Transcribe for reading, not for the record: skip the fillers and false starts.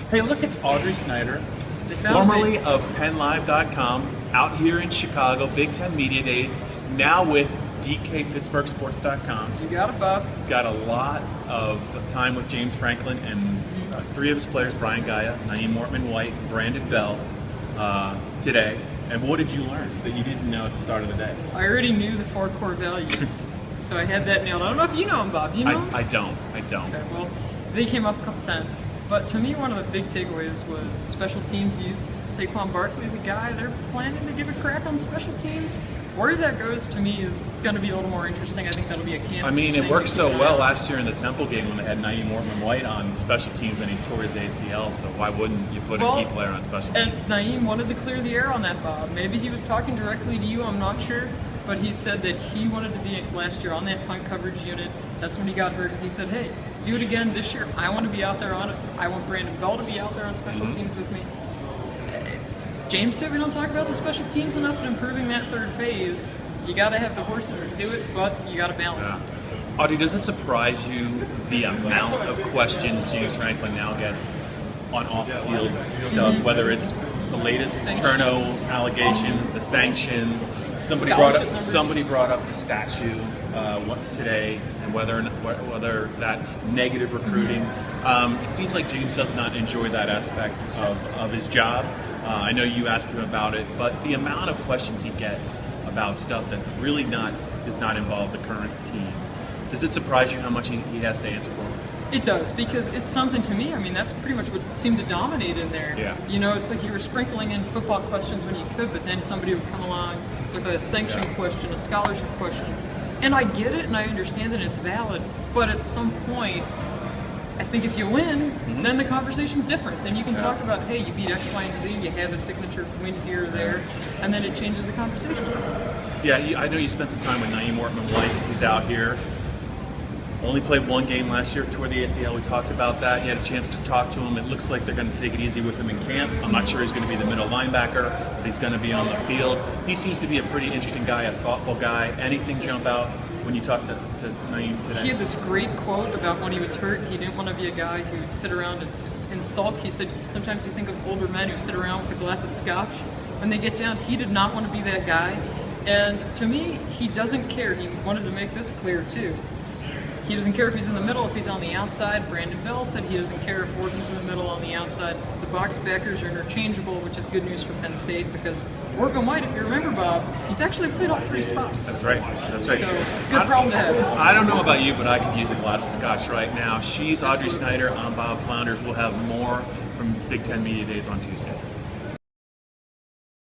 Hey, look, it's Audrey Snyder, They found formerly me. of PennLive.com, out here in Chicago, Big Ten Media Days, now with DKPittsburghSports.com. You got it, Bob. Got a lot of time with James Franklin and three of his players, Brian Gaia, Naeem Mortman-White, Brandon Bell, today. And what did you learn that you didn't know at the start of the day? I already knew the 4 core values, so I had that nailed. I don't know if you know them, Bob. You know them? I don't. Okay, well, they came up a couple times. But to me, one of the big takeaways was special teams use. Saquon Barkley's a guy they're planning to give a crack on special teams. Where that goes, to me, is going to be a little more interesting. I think that'll be a camp. I mean, it worked so well last year in the Temple game when they had Naeem Mortman-White on special teams and he tore his ACL, so why wouldn't you put a key player on special teams? And Naeem wanted to clear the air on that, Bob. Maybe he was talking directly to you, I'm not sure. But he said that he wanted to be last year on that punt coverage unit. That's when he got hurt. And he said, hey, do it again this year. I want to be out there on it. I want Brandon Bell to be out there on special teams with me. James said we don't talk about the special teams enough in improving that third phase. You got to have the horses to do it, but you got to balance it. Audrey, does it surprise you the amount of questions James Franklin now gets on off-the-field stuff, whether it's the latest Turno allegations, the sanctions? Somebody brought up the statue today, and whether that negative recruiting. It seems like James does not enjoy that aspect of his job. I know you asked him about it, but the amount of questions he gets about stuff that's really does not involve the current team. Does it surprise you how much he has to answer for? It does, because it's something to me. I mean, that's pretty much what seemed to dominate in there. Yeah. You know, it's like you were sprinkling in football questions when you could, but then somebody would come along with a sanction question, a scholarship question. And I get it, and I understand that it's valid, but at some point, I think if you win, then the conversation's different. Then you can talk about, hey, you beat X, Y, and Z, you have a signature win here or there, and then it changes the conversation. Yeah, I know you spent some time with Naeem Mortman-White, who's out here. Only played one game last year, tore the ACL. We talked about that. You had a chance to talk to him. It looks like they're going to take it easy with him in camp. I'm not sure he's going to be the middle linebacker, but he's going to be on the field. He seems to be a pretty interesting guy, a thoughtful guy. Anything jump out when you talked to Naeem today? He had this great quote about when he was hurt. He didn't want to be a guy who would sit around and sulk. He said sometimes you think of older men who sit around with a glass of scotch. When they get down, he did not want to be that guy. And to me, he doesn't care. He wanted to make this clear too. He doesn't care if he's in the middle, if he's on the outside. Brandon Bell said he doesn't care if Orton's in the middle, on the outside. The box backers are interchangeable, which is good news for Penn State, because Mortman-White, if you remember, Bob, he's actually played all 3 spots. That's right. That's right. So, good problem to have. I don't know about you, but I could use a glass of scotch right now. She's Audrey Snyder. I'm Bob Flounders. We'll have more from Big Ten Media Days on Tuesday.